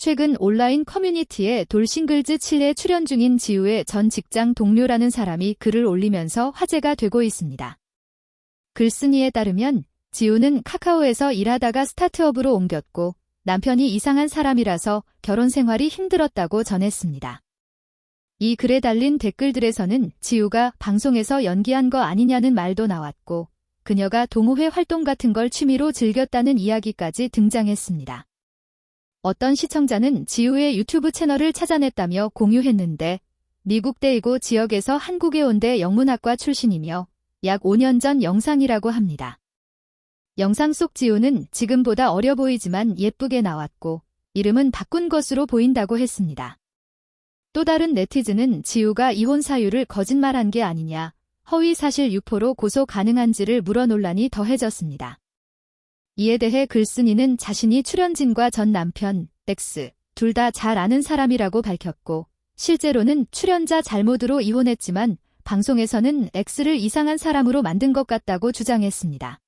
최근 온라인 커뮤니티에 돌싱글즈 7에 출연 중인 지우의 전 직장 동료라는 사람이 글을 올리면서 화제가 되고 있습니다. 글쓴이에 따르면 지우는 카카오에서 일하다가 스타트업으로 옮겼고 남편이 이상한 사람이라서 결혼 생활이 힘들었다고 전했습니다. 이 글에 달린 댓글들에서는 지우가 방송에서 연기한 거 아니냐는 말도 나왔고 그녀가 동호회 활동 같은 걸 취미로 즐겼다는 이야기까지 등장했습니다. 어떤 시청자는 지우의 유튜브 채널을 찾아냈다며 공유했는데 미국 대이고 지역에서 한국에 온 데 영문학과 출신이며 약 5년 전 영상이라고 합니다. 영상 속 지우는 지금보다 어려 보이지만 예쁘게 나왔고 이름은 바꾼 것으로 보인다고 했습니다. 또 다른 네티즌은 지우가 이혼 사유를 거짓말한 게 아니냐, 허위사실 유포로 고소 가능한지를 물어 논란이 더해졌습니다. 이에 대해 글쓴이는 자신이 출연진과 전 남편, X, 둘 다 잘 아는 사람이라고 밝혔고 실제로는 출연자 잘못으로 이혼했지만 방송에서는 X를 이상한 사람으로 만든 것 같다고 주장했습니다.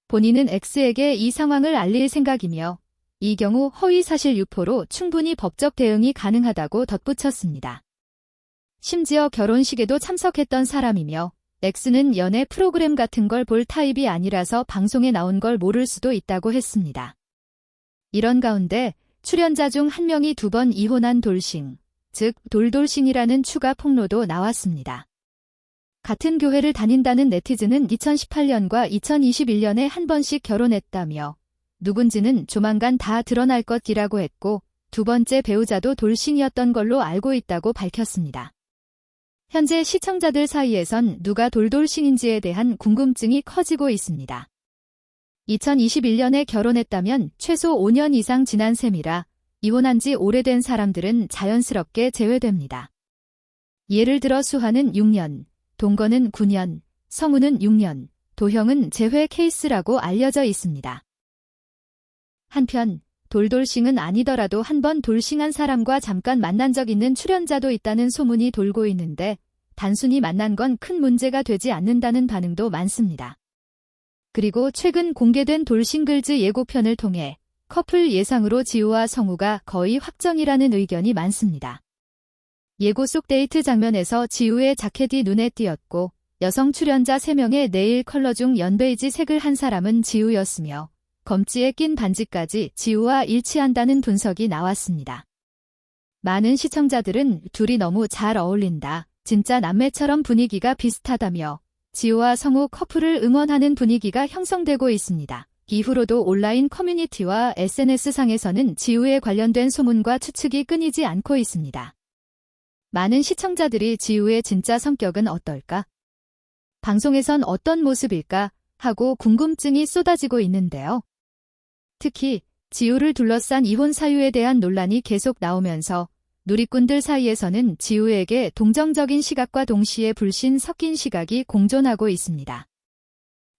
본인은 X에게 이 상황을 알릴 생각이며 이 경우 허위사실 유포로 충분히 법적 대응이 가능하다고 덧붙였습니다. 심지어 결혼식에도 참석했던 사람이며 X는 연애 프로그램 같은 걸 볼 타입이 아니라서 방송에 나온 걸 모를 수도 있다고 했습니다. 이런 가운데 출연자 중 한 명이 2번 이혼한 돌싱, 즉 돌돌싱이라는 추가 폭로도 나왔습니다. 같은 교회를 다닌다는 네티즌은 2018년과 2021년에 한 번씩 결혼했다며 누군지는 조만간 다 드러날 것이라고 했고 2번째 배우자도 돌싱이었던 걸로 알고 있다고 밝혔습니다. 현재 시청자들 사이에선 누가 돌돌싱인지에 대한 궁금증이 커지고 있습니다. 2021년에 결혼했다면 최소 5년 이상 지난 셈이라 이혼한 지 오래된 사람들은 자연스럽게 제외됩니다. 예를 들어 수하는 6년, 동거는 9년, 성우는 6년, 도형은 제외 케이스라고 알려져 있습니다. 한편 돌돌싱은 아니더라도 한 번 돌싱한 사람과 잠깐 만난 적 있는 출연자도 있다는 소문이 돌고 있는데 단순히 만난 건 큰 문제가 되지 않는다는 반응도 많습니다. 그리고 최근 공개된 돌싱글즈 예고편을 통해 커플 예상으로 지우와 성우가 거의 확정이라는 의견이 많습니다. 예고 속 데이트 장면에서 지우의 자켓이 눈에 띄었고 여성 출연자 3명의 네일 컬러 중 연베이지 색을 한 사람은 지우였으며 검지에 낀 반지까지 지우와 일치한다는 분석이 나왔습니다. 많은 시청자들은 둘이 너무 잘 어울린다, 진짜 남매처럼 분위기가 비슷하다며 지우와 성우 커플을 응원하는 분위기가 형성되고 있습니다. 이후로도 온라인 커뮤니티와 SNS상에서는 지우에 관련된 소문과 추측이 끊이지 않고 있습니다. 많은 시청자들이 지우의 진짜 성격은 어떨까? 방송에선 어떤 모습일까? 하고 궁금증이 쏟아지고 있는데요. 특히 지우를 둘러싼 이혼 사유에 대한 논란이 계속 나오면서 누리꾼들 사이에서는 지우에게 동정적인 시각과 동시에 불신 섞인 시각이 공존하고 있습니다.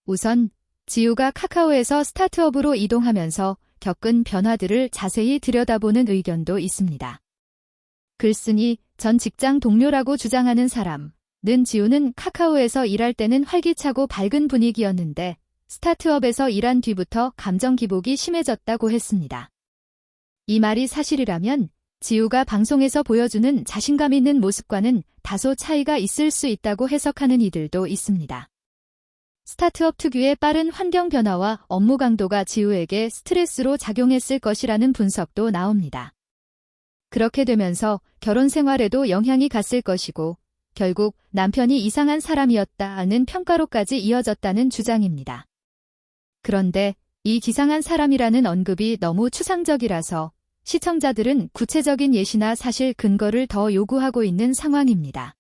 우선 지우가 카카오에서 스타트업으로 이동하면서 겪은 변화들을 자세히 들여다보는 의견도 있습니다. 글쓴이 전 직장 동료라고 주장하는 사람은 지우는 카카오에서 일할 때는 활기차고 밝은 분위기였는데 스타트업에서 일한 뒤부터 감정 기복이 심해졌다고 했습니다. 이 말이 사실이라면 지우가 방송에서 보여주는 자신감 있는 모습과는 다소 차이가 있을 수 있다고 해석하는 이들도 있습니다. 스타트업 특유의 빠른 환경 변화와 업무 강도가 지우에게 스트레스로 작용했을 것이라는 분석도 나옵니다. 그렇게 되면서 결혼 생활에도 영향이 갔을 것이고 결국 남편이 이상한 사람이었다는 평가로까지 이어졌다는 주장입니다. 그런데 이 기상한 사람이라는 언급이 너무 추상적이라서 시청자들은 구체적인 예시나 사실 근거를 더 요구하고 있는 상황입니다.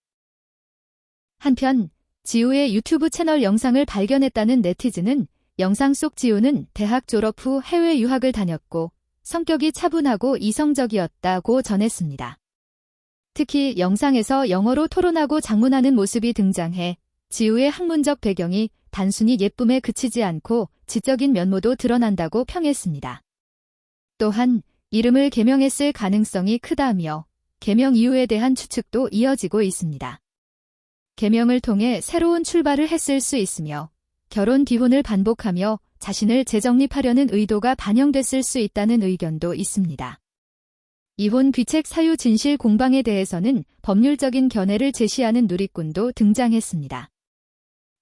한편 지우의 유튜브 채널 영상을 발견했다는 네티즌은 영상 속 지우는 대학 졸업 후 해외 유학을 다녔고 성격이 차분하고 이성적이었다고 전했습니다. 특히 영상에서 영어로 토론하고 장문하는 모습이 등장해 지우의 학문적 배경이 단순히 예쁨에 그치지 않고 지적인 면모도 드러난다고 평했습니다. 또한 이름을 개명했을 가능성이 크다며 개명 이유에 대한 추측도 이어지고 있습니다. 개명을 통해 새로운 출발을 했을 수 있으며 결혼 뒤혼을 반복하며 자신을 재정립하려는 의도가 반영됐을 수 있다는 의견도 있습니다. 이혼 귀책 사유 진실 공방에 대해서는 법률적인 견해를 제시하는 누리꾼도 등장했습니다.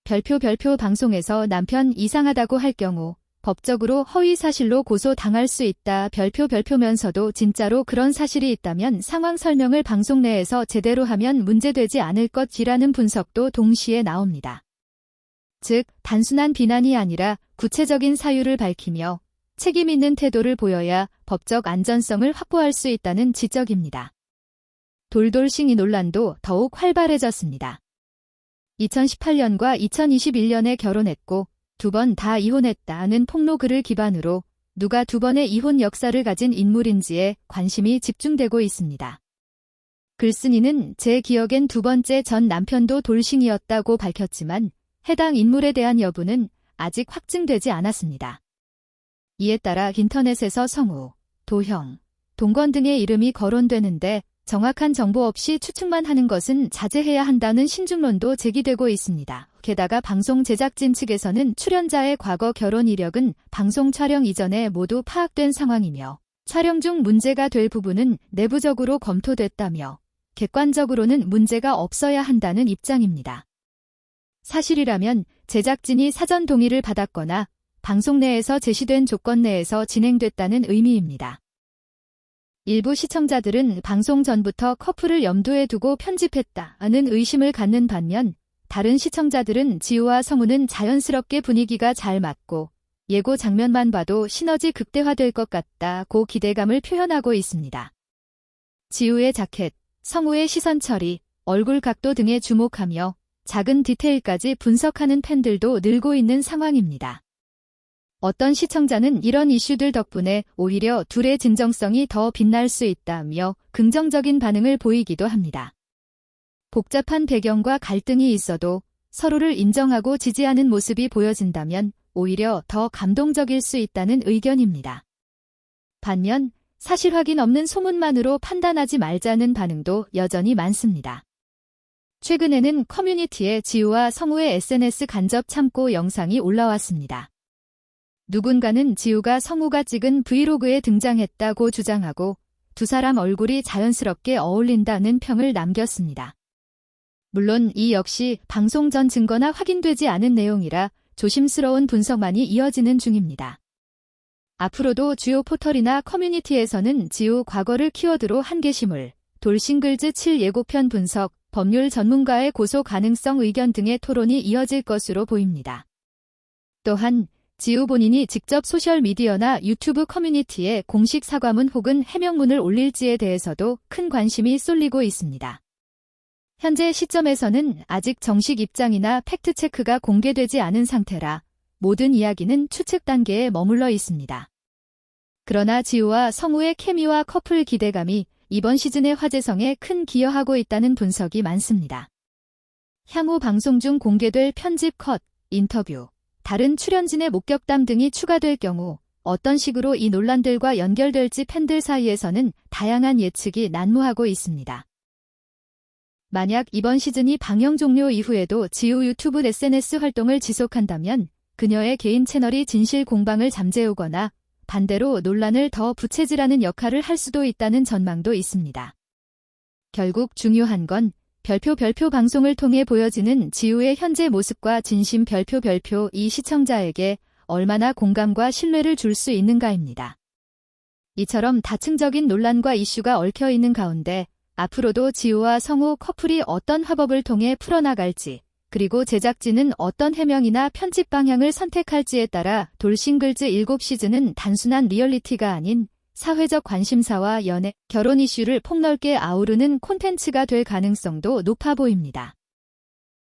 별표 방송에서 남편 이상하다고 할 경우 법적으로 허위 사실로 고소당할 수 있다. 별표면서도 진짜로 그런 사실이 있다면 상황 설명을 방송 내에서 제대로 하면 문제되지 않을 것이라는 분석도 동시에 나옵니다. 즉, 단순한 비난이 아니라 구체적인 사유를 밝히며 책임 있는 태도를 보여야 법적 안전성을 확보할 수 있다는 지적입니다. 돌돌싱이 논란도 더욱 활발해졌습니다. 2018년과 2021년에 결혼했고 2번 다 이혼했다는 폭로글을 기반으로 누가 2번의 이혼 역사를 가진 인물인지에 관심이 집중되고 있습니다. 글쓴이는 제 기억엔 2번째 전 남편도 돌싱이었다고 밝혔지만 해당 인물에 대한 여부는 아직 확증되지 않았습니다. 이에 따라 인터넷에서 성우, 도형, 동건 등의 이름이 거론되는데 정확한 정보 없이 추측만 하는 것은 자제해야 한다는 신중론도 제기되고 있습니다. 게다가 방송 제작진 측에서는 출연자의 과거 결혼 이력은 방송 촬영 이전에 모두 파악된 상황이며 촬영 중 문제가 될 부분은 내부적으로 검토됐다며 객관적으로는 문제가 없어야 한다는 입장입니다. 사실이라면 제작진이 사전 동의를 받았거나 방송 내에서 제시된 조건 내에서 진행됐다는 의미입니다. 일부 시청자들은 방송 전부터 커플을 염두에 두고 편집했다는 의심을 갖는 반면 다른 시청자들은 지우와 성우는 자연스럽게 분위기가 잘 맞고 예고 장면만 봐도 시너지 극대화될 것 같다고 기대감을 표현하고 있습니다. 지우의 자켓, 성우의 시선 처리, 얼굴 각도 등에 주목하며 작은 디테일까지 분석하는 팬들도 늘고 있는 상황입니다. 어떤 시청자는 이런 이슈들 덕분에 오히려 둘의 진정성이 더 빛날 수 있다며 긍정적인 반응을 보이기도 합니다. 복잡한 배경과 갈등이 있어도 서로를 인정하고 지지하는 모습이 보여진다면 오히려 더 감동적일 수 있다는 의견입니다. 반면 사실 확인 없는 소문만으로 판단하지 말자는 반응도 여전히 많습니다. 최근에는 커뮤니티에 지우와 성우의 SNS 간접 참고 영상이 올라왔습니다. 누군가는 지우가 성우가 찍은 브이로그에 등장했다고 주장하고 두 사람 얼굴이 자연스럽게 어울린다는 평을 남겼습니다. 물론 이 역시 방송 전 증거나 확인되지 않은 내용이라 조심스러운 분석만이 이어지는 중입니다. 앞으로도 주요 포털이나 커뮤니티에서는 지우 과거를 키워드로 한 게시물, 돌싱글즈 7 예고편 분석, 법률 전문가의 고소 가능성 의견 등의 토론이 이어질 것으로 보입니다. 또한 지우 본인이 직접 소셜미디어나 유튜브 커뮤니티에 공식 사과문 혹은 해명문을 올릴지에 대해서도 큰 관심이 쏠리고 있습니다. 현재 시점에서는 아직 정식 입장이나 팩트체크가 공개되지 않은 상태라 모든 이야기는 추측 단계에 머물러 있습니다. 그러나 지우와 성우의 케미와 커플 기대감이 이번 시즌의 화제성에 큰 기여하고 있다는 분석이 많습니다. 향후 방송 중 공개될 편집 컷, 인터뷰, 다른 출연진의 목격담 등이 추가될 경우 어떤 식으로 이 논란들과 연결될지 팬들 사이에서는 다양한 예측이 난무하고 있습니다. 만약 이번 시즌이 방영 종료 이후에도 지우 유튜브 SNS 활동을 지속한다면 그녀의 개인 채널이 진실 공방을 잠재우거나 반대로 논란을 더 부채질하는 역할을 할 수도 있다는 전망도 있습니다. 결국 중요한 건 별표 방송을 통해 보여지는 지우의 현재 모습과 진심 별표 이 시청자에게 얼마나 공감과 신뢰를 줄 수 있는가입니다. 이처럼 다층적인 논란과 이슈가 얽혀 있는 가운데 앞으로도 지우와 성우 커플이 어떤 화법을 통해 풀어나갈지 그리고 제작진은 어떤 해명이나 편집 방향을 선택할지에 따라 돌싱글즈 7시즌은 단순한 리얼리티가 아닌 사회적 관심사와 연애, 결혼 이슈를 폭넓게 아우르는 콘텐츠가 될 가능성도 높아 보입니다.